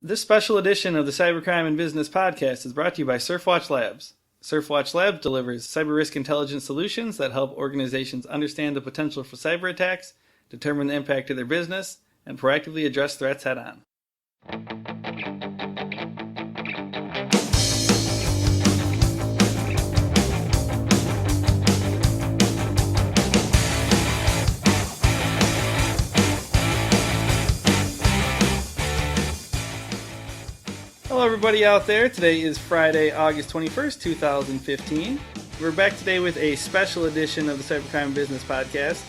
This special edition of the Cybercrime and Business podcast is brought to you by SurfWatch Labs. SurfWatch Labs delivers cyber risk intelligence solutions that help organizations understand the potential for cyber attacks, determine the impact of their business, and proactively address threats head-on. Hello everybody out there. Today is Friday, August 21st, 2015. We're back today with a special edition of the Cybercrime Business Podcast.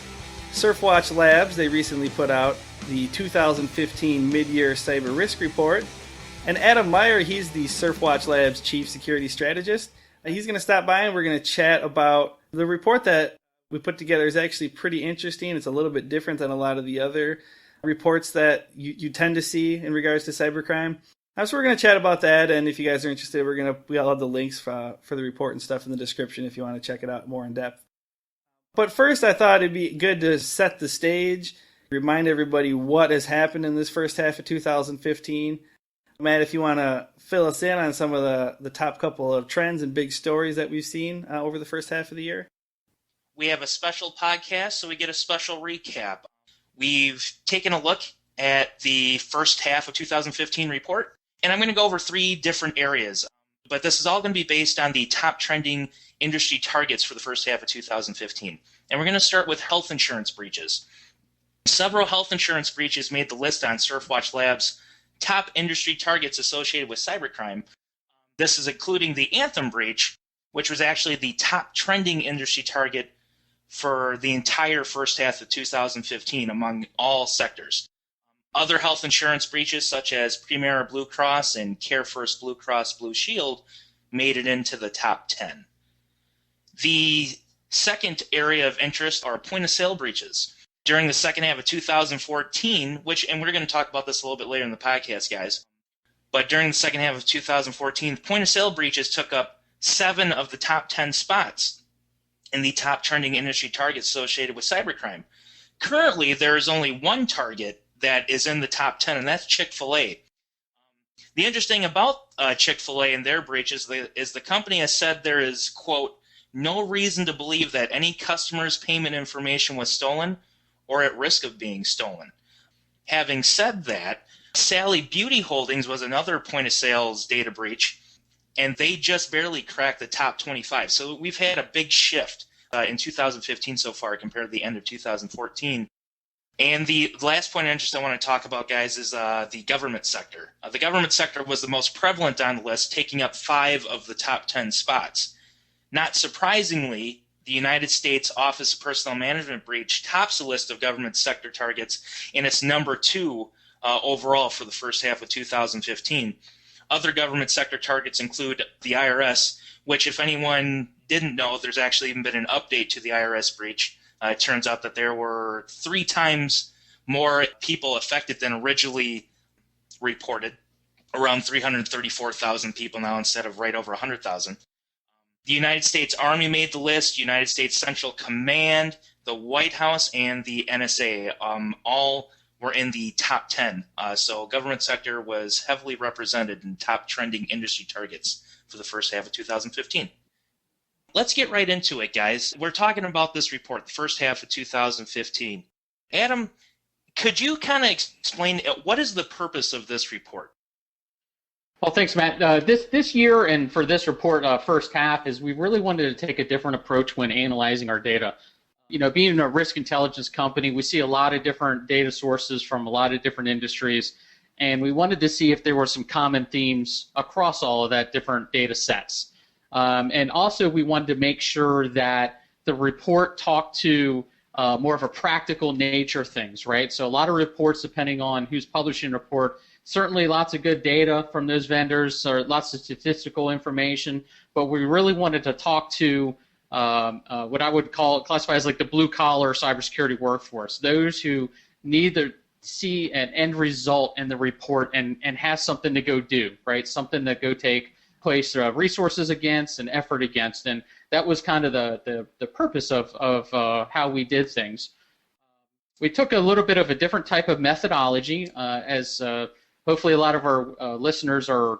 SurfWatch Labs, they recently put out the 2015 Mid-Year Cyber Risk Report. And Adam Meyer, he's the SurfWatch Labs Chief Security Strategist. He's going to stop by and we're going to chat about the report that we put together. Is actually pretty interesting. It's a little bit different than a lot of the other reports that you tend to see in regards to cybercrime. So we're going to chat about that, and if you guys are interested, we all have the links for the report and stuff in the description if you want to check it out more in depth. But first, I thought it'd be good to set the stage, remind everybody what has happened in this first half of 2015. Matt, if you want to fill us in on some of the top couple of trends and big stories that we've seen over the first half of the year. We have a special podcast, so we get a special recap. We've taken a look at the first half of 2015 report. And I'm going to go over three different areas, but this is all going to be based on the top trending industry targets for the first half of 2015. And we're going to start with health insurance breaches. Several health insurance breaches made the list on SurfWatch Labs' top industry targets associated with cybercrime. This is including the Anthem breach, which was actually the top trending industry target for the entire first half of 2015 among all sectors. Other health insurance breaches, such as Premera Blue Cross and CareFirst Blue Cross Blue Shield, made it into the top 10. The second area of interest are point-of-sale breaches. During the second half of 2014, and we're going to talk about this a little bit later in the podcast, guys, but during the second half of 2014, point-of-sale breaches took up 7 of the top 10 spots in the top trending industry targets associated with cybercrime. Currently, there is only one target that is in the top 10, and that's Chick-fil-A. The interesting about Chick-fil-A and their breach is the company has said there is, quote, no reason to believe that any customer's payment information was stolen or at risk of being stolen. Having said that, Sally Beauty Holdings was another point-of-sales data breach, and they just barely cracked the top 25. So we've had a big shift in 2015 so far compared to the end of 2014. And the last point of interest I want to talk about, guys, is the government sector. The government sector was the most prevalent on the list, taking up 5 of the top 10 spots. Not surprisingly, the United States Office of Personnel Management breach tops the list of government sector targets, and it's number 2 overall for the first half of 2015. Other government sector targets include the IRS, which, if anyone didn't know, there's actually even been an update to the IRS breach. It turns out that there were 3 times more people affected than originally reported, around 334,000 people now instead of right over 100,000. The United States Army made the list, United States Central Command, the White House, and the NSA all were in the top 10. So government sector was heavily represented in top trending industry targets for the first half of 2015. Let's get right into it, guys. We're talking about this report, the first half of 2015. Adam, could you kind of explain what is the purpose of this report? Well, thanks, Matt. This year and for this report, first half, is we really wanted to take a different approach when analyzing our data. You know, being a risk intelligence company, we see a lot of different data sources from a lot of different industries, and we wanted to see if there were some common themes across all of that different data sets. And also, we wanted to make sure that the report talked to more of a practical nature things, right? So a lot of reports, depending on who's publishing a report, certainly lots of good data from those vendors, or lots of statistical information, but we really wanted to talk to what I would classify as like the blue-collar cybersecurity workforce, those who need to see an end result in the report and have something to go do, right? Something to go place resources against and effort against, and that was kind of the purpose of how we did things. We took a little bit of a different type of methodology as hopefully a lot of our listeners are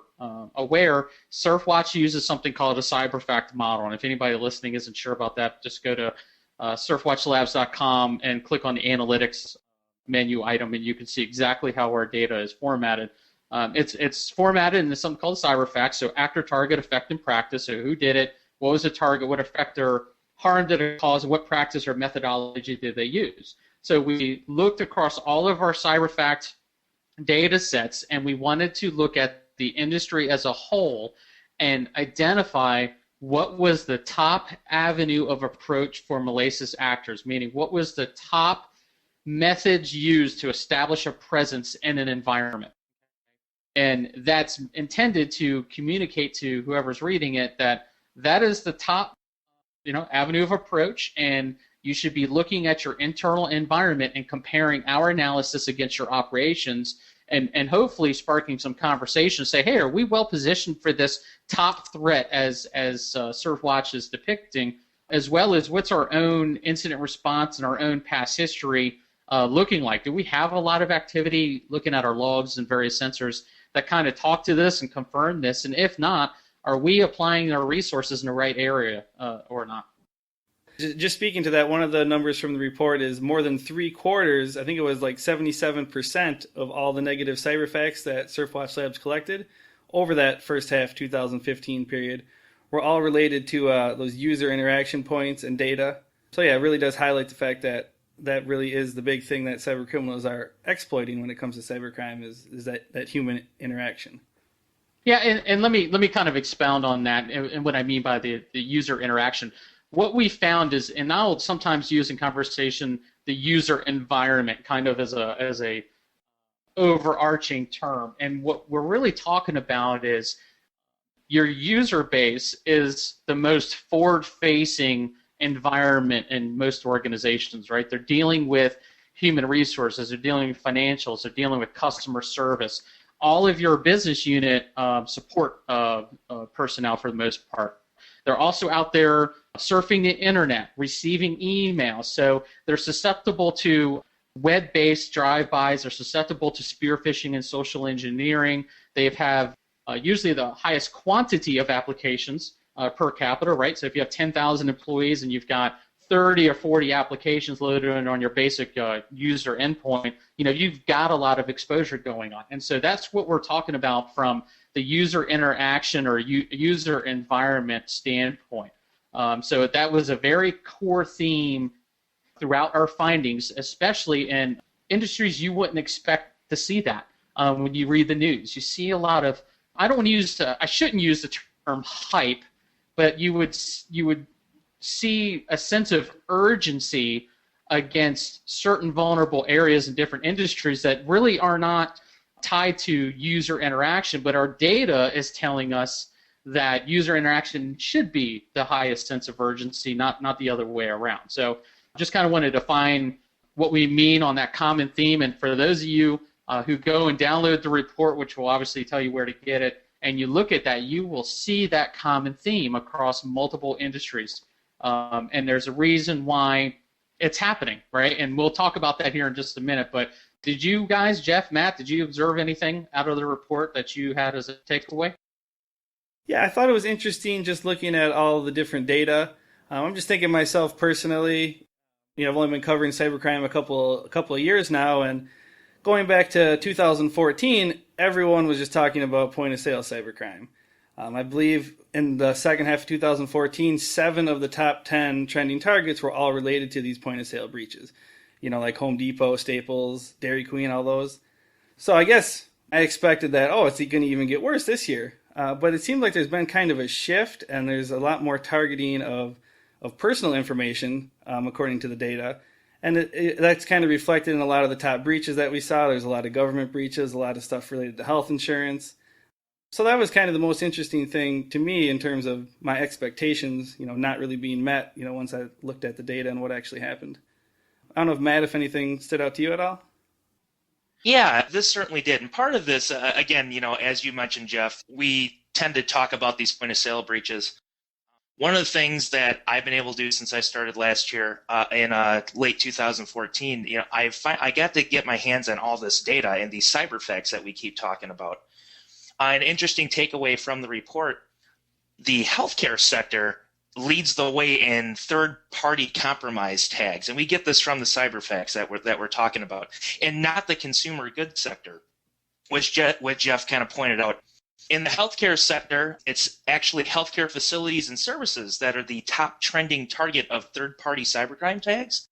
aware, SurfWatch uses something called a cyberfact model. And if anybody listening isn't sure about that, just go to surfwatchlabs.com and click on the analytics menu item, and you can see exactly how our data is formatted. It's formatted in something called cyberfact, so actor, target, effect, and practice. So who did it? What was the target? What effect or harm did it cause? What practice or methodology did they use? So we looked across all of our cyberfact data sets, and we wanted to look at the industry as a whole and identify what was the top avenue of approach for malicious actors, meaning what was the top methods used to establish a presence in an environment. And that's intended to communicate to whoever's reading it that that is the top avenue of approach, and you should be looking at your internal environment and comparing our analysis against your operations, and hopefully sparking some conversation. Say, hey, are we well positioned for this top threat as SurfWatch is depicting, as well as what's our own incident response and our own past history looking like? Do we have a lot of activity looking at our logs and various sensors that kind of talk to this and confirm this? And if not, are we applying our resources in the right area or not? Just speaking to that, one of the numbers from the report is more than 3/4, I think it was like 77% of all the negative cyberfacts that SurfWatch Labs collected over that first half 2015 period were all related to those user interaction points and data. So yeah, it really does highlight the fact that that really is the big thing that cybercriminals are exploiting when it comes to cybercrime is that human interaction. Yeah, and let me kind of expound on that and what I mean by the user interaction. What we found is, and I'll sometimes use in conversation the user environment kind of as a overarching term, and what we're really talking about is your user base is the most forward-facing environment in most organizations, right? They're dealing with human resources, they're dealing with financials, they're dealing with customer service. All of your business unit support personnel for the most part. They're also out there surfing the internet, receiving emails. So they're susceptible to web-based drive-bys. They're susceptible to spear phishing and social engineering. They have usually the highest quantity of applications per capita, right? So if you have 10,000 employees and you've got 30 or 40 applications loaded on your basic user endpoint, you've got a lot of exposure going on. And so that's what we're talking about from the user interaction or user environment standpoint. So that was a very core theme throughout our findings, especially in industries you wouldn't expect to see that when you read the news. You see a lot of, I shouldn't use the term hype, but you would see a sense of urgency against certain vulnerable areas in different industries that really are not tied to user interaction, but our data is telling us that user interaction should be the highest sense of urgency, not the other way around. So just kind of wanted to define what we mean on that common theme. And for those of you who go and download the report, which will obviously tell you where to get it, and you look at that, you will see that common theme across multiple industries. And there's a reason why it's happening, right? And we'll talk about that here in just a minute. But did you guys, Jeff, Matt, did you observe anything out of the report that you had as a takeaway? Yeah, I thought it was interesting just looking at all the different data. I'm just thinking myself personally, I've only been covering cybercrime a couple of years now, and going back to 2014, everyone was just talking about point-of-sale cybercrime. I believe in the second half of 2014, 7 of the top 10 trending targets were all related to these point-of-sale breaches. Like Home Depot, Staples, Dairy Queen, all those. So I guess I expected that, it's going to even get worse this year. But it seems like there's been kind of a shift, and there's a lot more targeting of personal information, according to the data. And that's kind of reflected in a lot of the top breaches that we saw. There's a lot of government breaches, a lot of stuff related to health insurance. So that was kind of the most interesting thing to me in terms of my expectations, not really being met, once I looked at the data and what actually happened. I don't know if Matt, if anything stood out to you at all? Yeah, this certainly did. And part of this, again, as you mentioned, Jeff, we tend to talk about these point-of-sale breaches. One of the things that I've been able to do since I started last year in late 2014, I got to get my hands on all this data and these cyber facts that we keep talking about. An interesting takeaway from the report: the healthcare sector leads the way in third-party compromise tags, and we get this from the cyber facts that we're talking about, and not the consumer goods sector, which Jeff kind of pointed out. In the healthcare sector, it's actually healthcare facilities and services that are the top trending target of third-party cybercrime tags.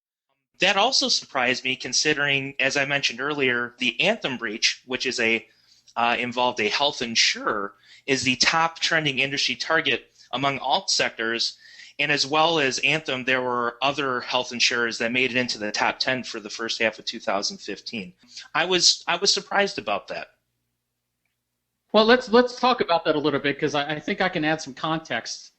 That also surprised me, considering, as I mentioned earlier, the Anthem breach, which is involved a health insurer, is the top trending industry target among all sectors. And as well as Anthem, there were other health insurers that made it into the top 10 for the first half of 2015. I was surprised about that. Well, let's talk about that a little bit, because I think I can add some context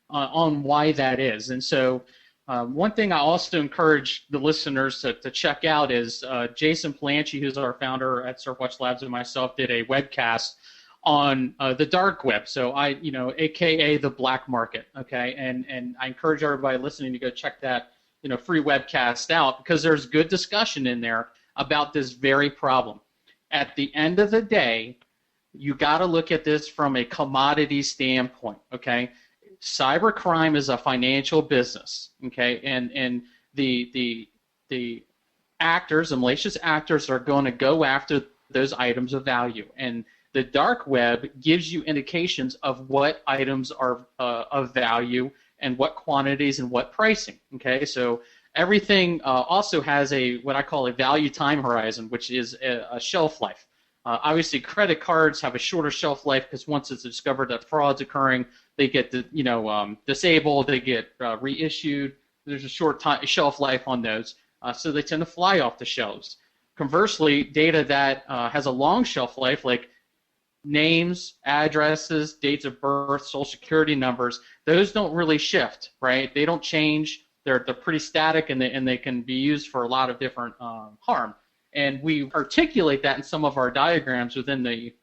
on why that is. And so one thing I also encourage the listeners to check out is Jason Palanchi, who's our founder at SurfWatch Labs, and myself did a webcast on the dark web, so AKA the black market, okay? And I encourage everybody listening to go check that free webcast out, because there's good discussion in there about this very problem. At the end of the day, you got to look at this from a commodity standpoint, okay? Cybercrime is a financial business, okay? And the actors, the malicious actors, are going to go after those items of value. And the dark web gives you indications of what items are of value and what quantities and what pricing, okay? So everything also has what I call a value time horizon, which is a shelf life. Obviously, credit cards have a shorter shelf life, because once it's discovered that fraud's occurring, they get disabled, they get reissued. There's a short shelf life on those, so they tend to fly off the shelves. Conversely, data that has a long shelf life, like names, addresses, dates of birth, social security numbers, those don't really shift, right? They don't change. They're pretty static, and they can be used for a lot of different harm. And we articulate that in some of our diagrams within the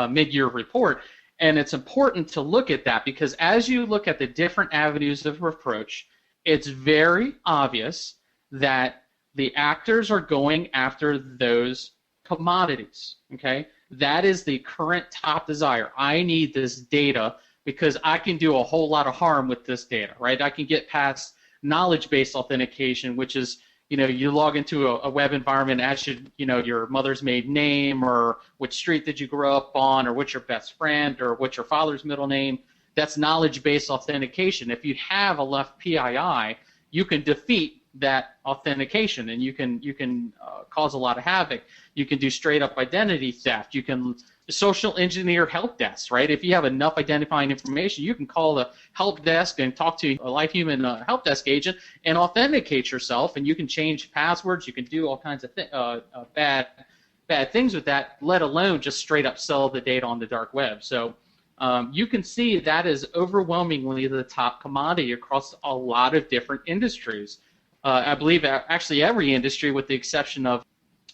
mid-year report. And it's important to look at that, because as you look at the different avenues of approach, it's very obvious that the actors are going after those commodities, okay? That is the current top desire. I need this data because I can do a whole lot of harm with this data, right? I can get past knowledge-based authentication, which is, you log into a web environment, ask you, your mother's maiden name, or which street did you grow up on, or what's your best friend, or what's your father's middle name. That's knowledge-based authentication. If you have a left PII, you can defeat that authentication, and you can cause a lot of havoc. You can do straight-up identity theft. You can social engineer help desks, right? If you have enough identifying information, you can call the help desk and talk to a live human help desk agent and authenticate yourself, and you can change passwords. You can do all kinds of bad things with that, let alone just straight up sell the data on the dark web. So you can see that is overwhelmingly the top commodity across a lot of different industries. I believe actually every industry, with the exception of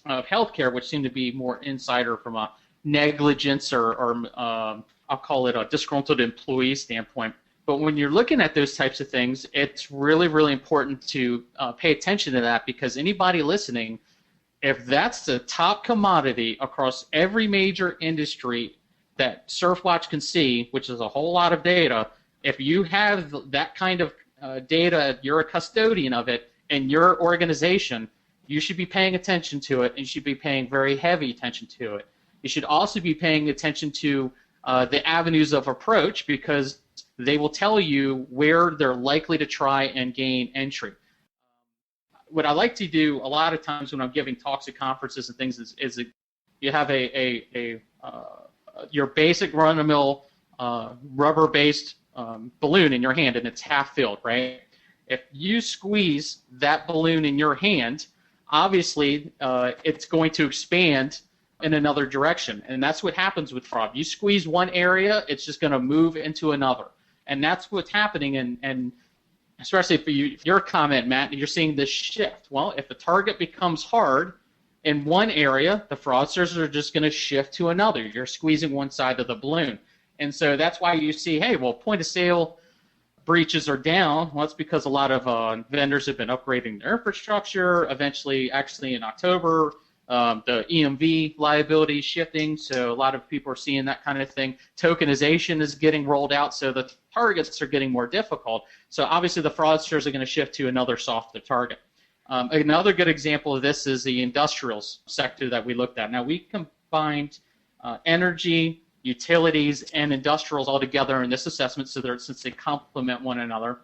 healthcare, which seem to be more insider from a negligence or I'll call it a disgruntled employee standpoint. But when you're looking at those types of things, it's really, really important to pay attention to that, because anybody listening, if that's the top commodity across every major industry that SurfWatch can see, which is a whole lot of data, if you have that kind of data, you're a custodian of it in your organization, you should be paying attention to it, and you should be paying very heavy attention to it. You should also be paying attention to the avenues of approach, because they will tell you where they're likely to try and gain entry. What I like to do a lot of times when I'm giving talks at conferences and things is you have your basic run-of-the-mill rubber-based balloon in your hand, and it's half filled, right? If you squeeze that balloon in your hand, obviously it's going to expand in another direction, and that's what happens with fraud. You squeeze one area, it's just going to move into another, and that's what's happening. And especially for your comment, Matt, you're seeing this shift. Well, if the target becomes hard in one area, the fraudsters are just going to shift to another. You're squeezing one side of the balloon, and so that's why you see, hey, well, point of sale breaches are down? Well, it's because a lot of vendors have been upgrading their infrastructure. Eventually, actually in October, the EMV liability is shifting, so a lot of people are seeing that kind of thing. Tokenization is getting rolled out, so the targets are getting more difficult. So obviously the fraudsters are going to shift to another softer target. Another good example of this is the industrials sector that we looked at. Now, we combined energy, utilities, and industrials all together in this assessment since they complement one another.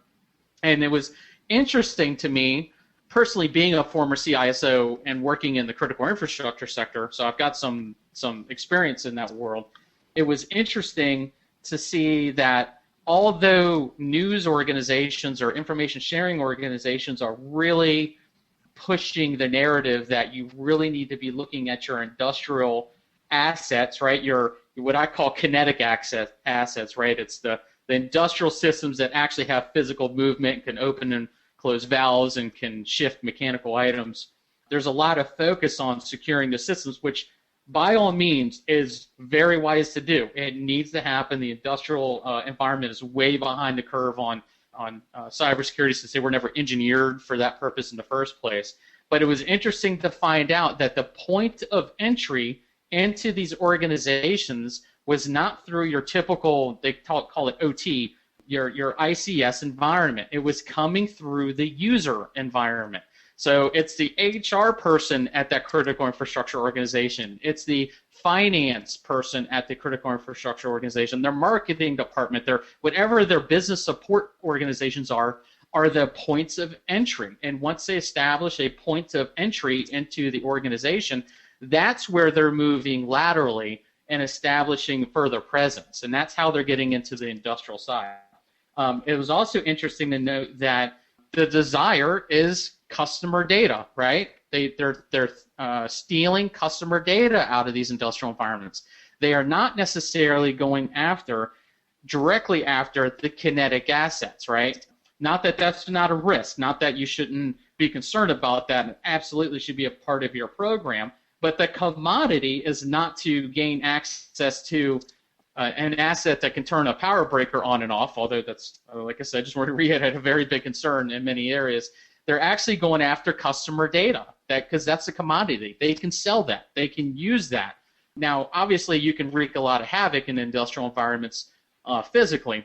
And it was interesting to me, personally being a former CISO and working in the critical infrastructure sector, so I've got some experience in that world. It was interesting to see that although news organizations or information sharing organizations are really pushing the narrative that you really need to be looking at your industrial assets, right? Your what I call kinetic assets, right? It's the industrial systems that actually have physical movement, can open and close valves, and can shift mechanical items. There's a lot of focus on securing the systems, which by all means is very wise to do. It needs to happen. The industrial environment is way behind the curve on cybersecurity, since they were never engineered for that purpose in the first place. But it was interesting to find out that the point of entry into these organizations was not through your typical, they call it OT, your ICS environment. It was coming through the user environment. So it's the HR person at that critical infrastructure organization. It's the finance person at the critical infrastructure organization. Their marketing department, whatever their business support organizations are the points of entry. And once they establish a point of entry into the organization, that's where they're moving laterally and establishing further presence. And that's how they're getting into the industrial side. It was also interesting to note that the desire is customer data, right? They're stealing customer data out of these industrial environments. They are not necessarily going directly after the kinetic assets, right? Not that that's not a risk, not that you shouldn't be concerned about that, and absolutely should be a part of your program, but the commodity is not to gain access to an asset that can turn a power breaker on and off, although that's, like I said, just want to reiterate, a very big concern in many areas. They're actually going after customer data, because that's a commodity. They can sell that. They can use that. Now, obviously, you can wreak a lot of havoc in industrial environments physically,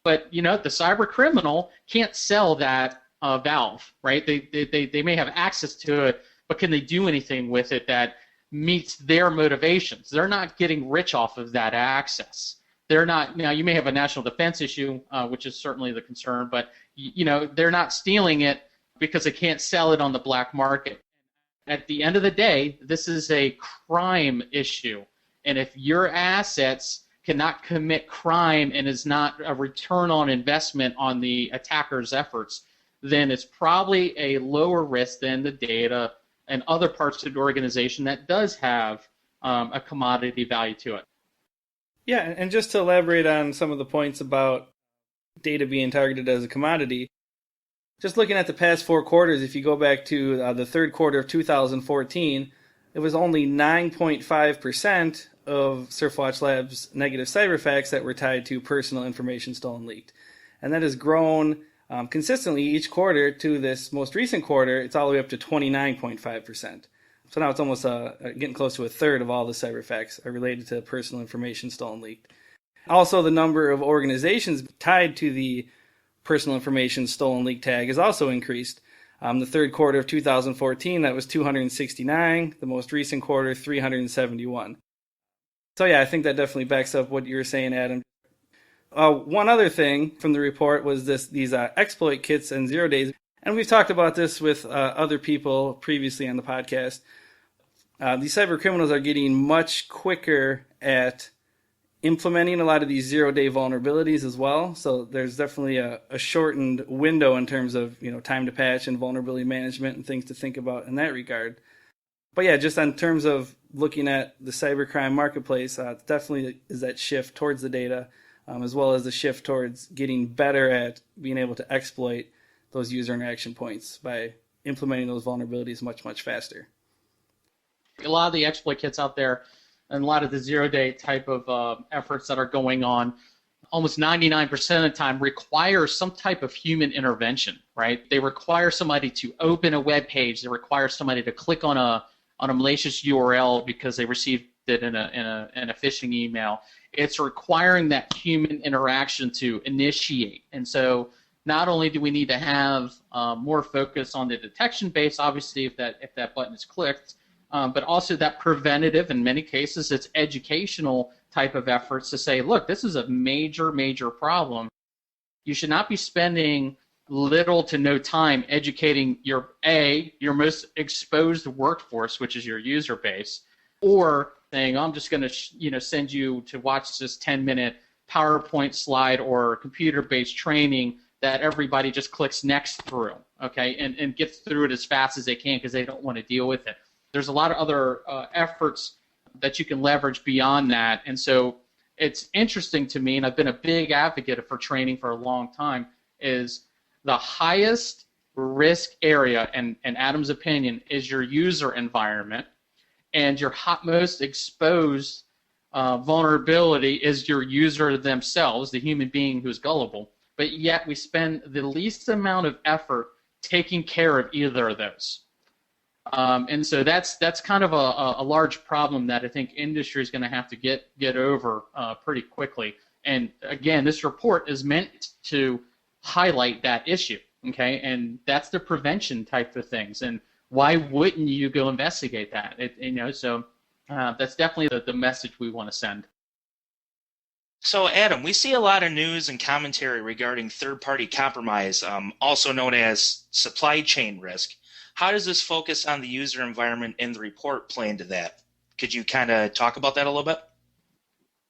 but the cybercriminal can't sell that valve, right? They may have access to it, but can they do anything with it that meets their motivations? They're not getting rich off of that access. They're not. Now, you may have a national defense issue, which is certainly the concern, but they're not stealing it because they can't sell it on the black market. At the end of the day, this is a crime issue, and if your assets cannot commit crime and is not a return on investment on the attacker's efforts, then it's probably a lower risk than the data and other parts of the organization that does have a commodity value to it. Yeah, and just to elaborate on some of the points about data being targeted as a commodity, just looking at the past 4 quarters, if you go back to the third quarter of 2014, it was only 9.5% of SurfWatch Labs' negative cyber facts that were tied to personal information stolen leaked. And that has grown consistently each quarter to this most recent quarter. It's all the way up to 29.5%. So now it's almost getting close to a third of all the cyber facts are related to personal information stolen leaked. Also, the number of organizations tied to the personal information stolen leaked tag has also increased. The third quarter of 2014, that was 269. The most recent quarter, 371. So yeah, I think that definitely backs up what you were saying, Adam. One other thing from the report was these exploit kits and 0 days. And we've talked about this with other people previously on the podcast. These cyber criminals are getting much quicker at implementing a lot of these 0-day vulnerabilities as well. So there's definitely a shortened window in terms of time to patch and vulnerability management and things to think about in that regard. But yeah, just in terms of looking at the cybercrime marketplace, definitely is that shift towards the data, as well as the shift towards getting better at being able to exploit those user interaction points by implementing those vulnerabilities much, much faster. A lot of the exploit kits out there and a lot of the 0-day type of efforts that are going on, almost 99% of the time require some type of human intervention, right? They require somebody to open a web page. They require somebody to click on a malicious URL because they received it in a phishing email. It's requiring that human interaction to initiate. And so not only do we need to have more focus on the detection base, obviously if that button is clicked, but also that preventative, in many cases, it's educational type of efforts to say, look, this is a major, major problem. You should not be spending little to no time educating your most exposed workforce, which is your user base, or saying, I'm just going to send you to watch this 10-minute PowerPoint slide or computer-based training that everybody just clicks next through, okay, and gets through it as fast as they can because they don't want to deal with it. There's a lot of other efforts that you can leverage beyond that. And so it's interesting to me, and I've been a big advocate for training for a long time, is the highest risk area, in Adam's opinion, is your user environment, and your most exposed vulnerability is your user themselves, the human being who's gullible. But yet we spend the least amount of effort taking care of either of those. And so that's kind of a large problem that I think industry is going to have to get over pretty quickly. And again, this report is meant to highlight that issue, okay? And that's the prevention type of things. And why wouldn't you go investigate that? So that's definitely the message we want to send. So, Adam, we see a lot of news and commentary regarding third-party compromise, also known as supply chain risk. How does this focus on the user environment in the report play into that? Could you kind of talk about that a little bit?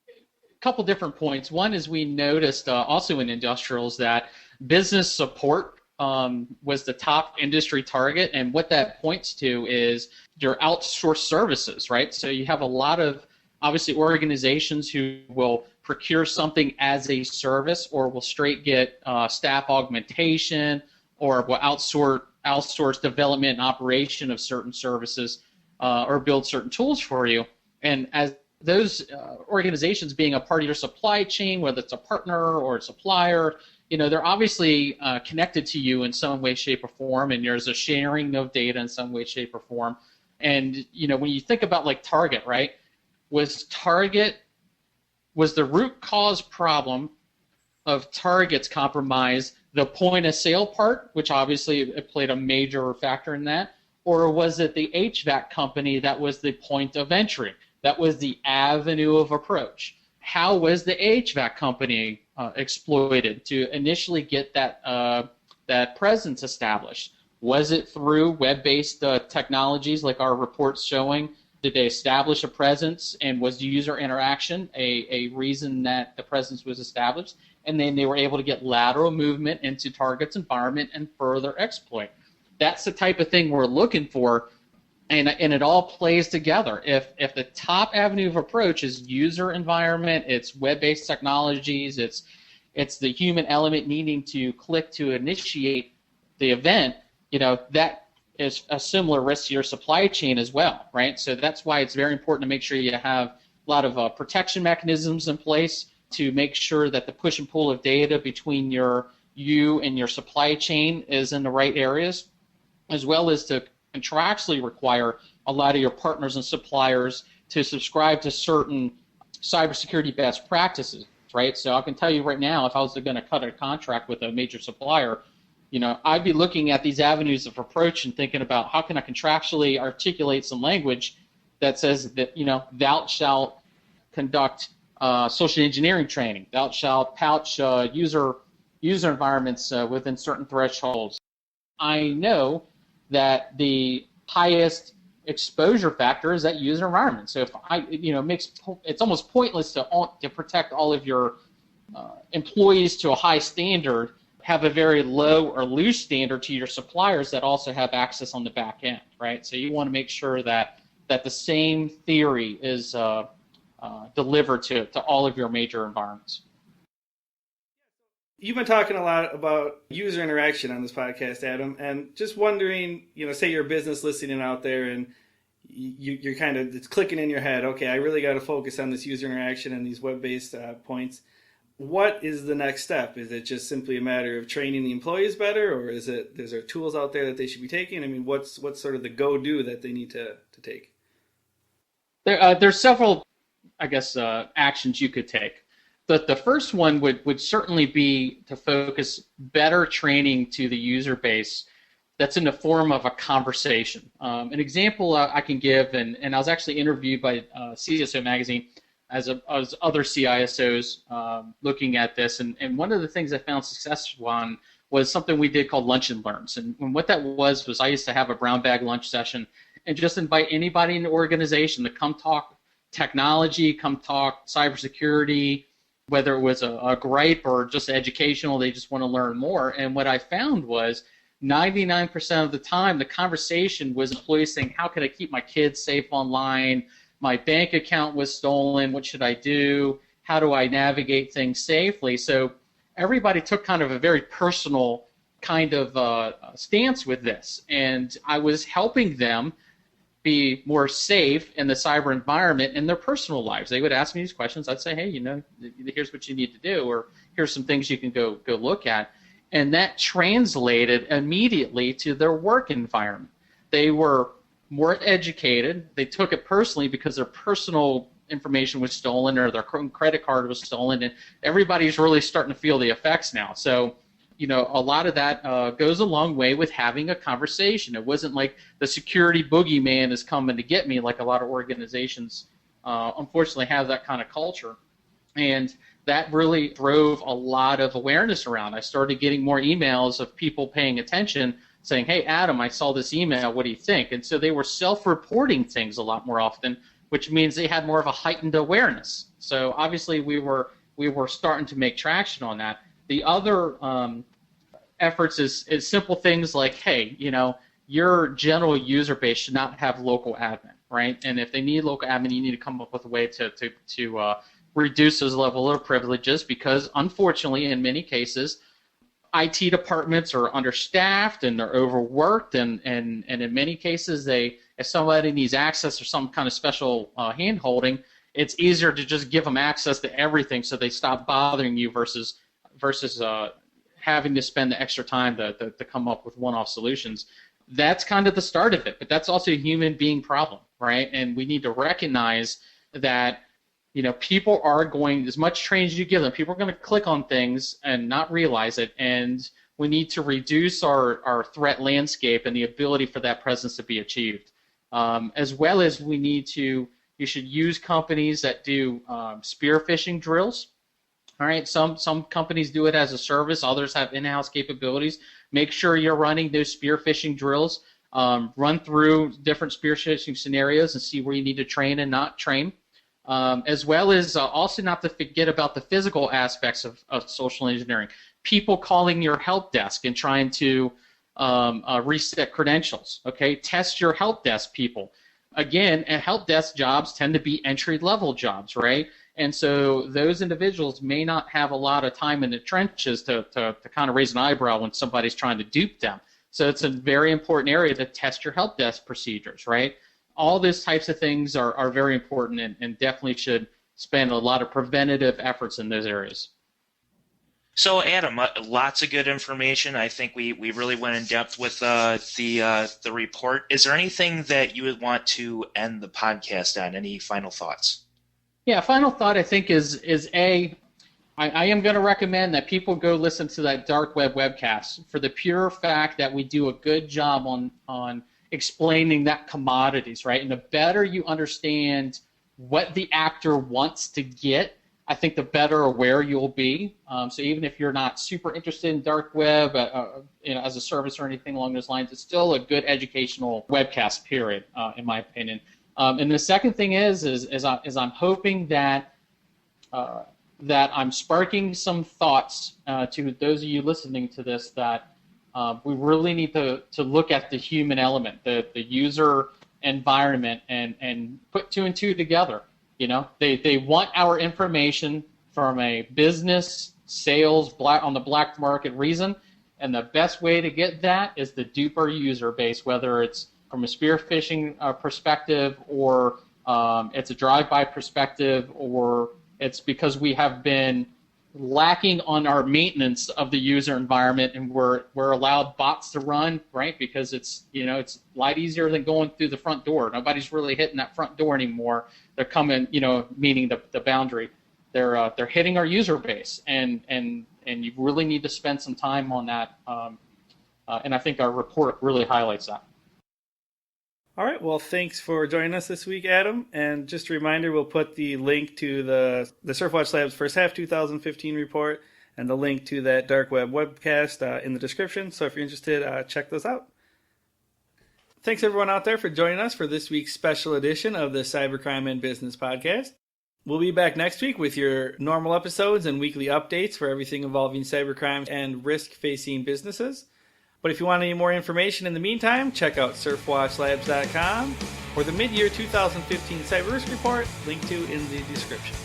A couple different points. One is we noticed also in industrials that business support was the top industry target, and what that points to is your outsourced services, right? So you have a lot of, obviously, organizations who will procure something as a service or will straight get staff augmentation or will outsource development and operation of certain services or build certain tools for you. And as those organizations being a part of your supply chain, whether it's a partner or a supplier, they're obviously connected to you in some way, shape, or form, and there's a sharing of data in some way, shape, or form. And when you think about like Target, right? Was the root cause problem of Target's compromise the point of sale part, which obviously it played a major factor in that, or was it the HVAC company that was the point of entry? That was the avenue of approach. How was the HVAC company exploited to initially get that presence established? Was it through web-based technologies like our report's showing? Did they establish a presence, and was user interaction a reason that the presence was established? And then they were able to get lateral movement into Target's environment and further exploit. That's the type of thing we're looking for, and it all plays together. If the top avenue of approach is user environment, it's web-based technologies, it's the human element needing to click to initiate the event, that is a similar risk to your supply chain as well, right? So that's why it's very important to make sure you have a lot of protection mechanisms in place to make sure that the push and pull of data between you and your supply chain is in the right areas, as well as to contractually require a lot of your partners and suppliers to subscribe to certain cybersecurity best practices, right? So I can tell you right now, if I was going to cut a contract with a major supplier, I'd be looking at these avenues of approach and thinking about how can I contractually articulate some language that says that, thou shalt conduct social engineering training, thou shalt pouch user environments within certain thresholds. I know that the highest exposure factor is that user environment. So if it's almost pointless to protect all of your employees to a high standard, have a very low or loose standard to your suppliers that also have access on the back end, right? So you want to make sure that the same theory is delivered to all of your major environments. You've been talking a lot about user interaction on this podcast, Adam, and just wondering, say you're a business listening out there and you're it's clicking in your head, okay, I really got to focus on this user interaction and these web-based points. what is the next step? Is it just simply a matter of training the employees better, or is there tools out there that they should be taking? I mean, what's sort of the go-do that they need to take? There's several, I guess, actions you could take. The first one would certainly be to focus better training to the user base that's in the form of a conversation. An example I can give, and I was actually interviewed by CISO Magazine as other CISOs looking at this, and one of the things I found successful on was something we did called Lunch and Learns. And what that was I used to have a brown bag lunch session and just invite anybody in the organization to come talk technology, come talk cybersecurity, whether it was a gripe or just educational, they just want to learn more. And what I found was 99% of the time, the conversation was employees saying, how can I keep my kids safe online? My bank account was stolen. What should I do? How do I navigate things safely? So everybody took kind of a very personal kind of stance with this. And I was helping them be more safe in the cyber environment in their personal lives. They would ask me these questions. I'd say, hey, here's what you need to do, or here's some things you can go look at. And that translated immediately to their work environment. They were more educated. They took it personally because their personal information was stolen or their credit card was stolen, and everybody's really starting to feel the effects now. So, a lot of that goes a long way with having a conversation. It wasn't like the security boogeyman is coming to get me, like a lot of organizations unfortunately have that kind of culture. And that really drove a lot of awareness around. I started getting more emails of people paying attention saying, hey, Adam, I saw this email. What do you think? And so they were self-reporting things a lot more often, which means they had more of a heightened awareness. So obviously we were starting to make traction on that. The other efforts is simple things like, hey, your general user base should not have local admin, right? And if they need local admin, you need to come up with a way to reduce those level of privileges, because unfortunately in many cases IT departments are understaffed and they're overworked, and in many cases if somebody needs access or some kind of special hand-holding, it's easier to just give them access to everything so they stop bothering you versus having to spend the extra time to come up with one-off solutions. That's kind of the start of it, but that's also a human being problem, right? And we need to recognize that people are going, as much training as you give them, people are going to click on things and not realize it, and we need to reduce our threat landscape and the ability for that presence to be achieved. As well as you should use companies that do spear phishing drills. All right, some companies do it as a service, others have in-house capabilities. Make sure you're running those spear phishing drills. Run through different spear phishing scenarios and see where you need to train and not train. As well as also not to forget about the physical aspects of social engineering. People calling your help desk and trying to reset credentials. Okay, test your help desk people. Again, help desk jobs tend to be entry-level jobs, right? And so those individuals may not have a lot of time in the trenches to kind of raise an eyebrow when somebody's trying to dupe them. So it's a very important area to test your help desk procedures, right? All those types of things are very important and definitely should spend a lot of preventative efforts in those areas. So, Adam, lots of good information. I think we really went in depth with the report. Is there anything that you would want to end the podcast on? Any final thoughts? Yeah, final thought I think is I am going to recommend that people go listen to that dark web webcast for the pure fact that we do a good job on explaining that commodities, right? And the better you understand what the actor wants to get, I think the better aware you'll be. So even if you're not super interested in dark web as a service or anything along those lines, it's still a good educational webcast, period, in my opinion. And the second thing is I'm hoping that I'm sparking some thoughts to those of you listening to this that we really need to look at the human element, the user environment, and put two and two together. They want our information from a business, sales, on the black market reason, and the best way to get that is to dupe our user base, whether it's from a spear phishing perspective, or it's a drive-by perspective, or it's because we have been lacking on our maintenance of the user environment, and we're allowed bots to run, right? Because it's it's a lot easier than going through the front door. Nobody's really hitting that front door anymore. They're coming, meaning the boundary. They're hitting our user base, and you really need to spend some time on that. And I think our report really highlights that. All right. Well, thanks for joining us this week, Adam. And just a reminder, we'll put the link to the SurfWatch Labs first half 2015 report and the link to that dark web webcast in the description. So if you're interested, check those out. Thanks everyone out there for joining us for this week's special edition of the Cybercrime and Business podcast. We'll be back next week with your normal episodes and weekly updates for everything involving cybercrime and risk-facing businesses. But if you want any more information in the meantime, check out SurfWatchLabs.com or the mid-year 2015 Cyber Risk Report, linked to in the description.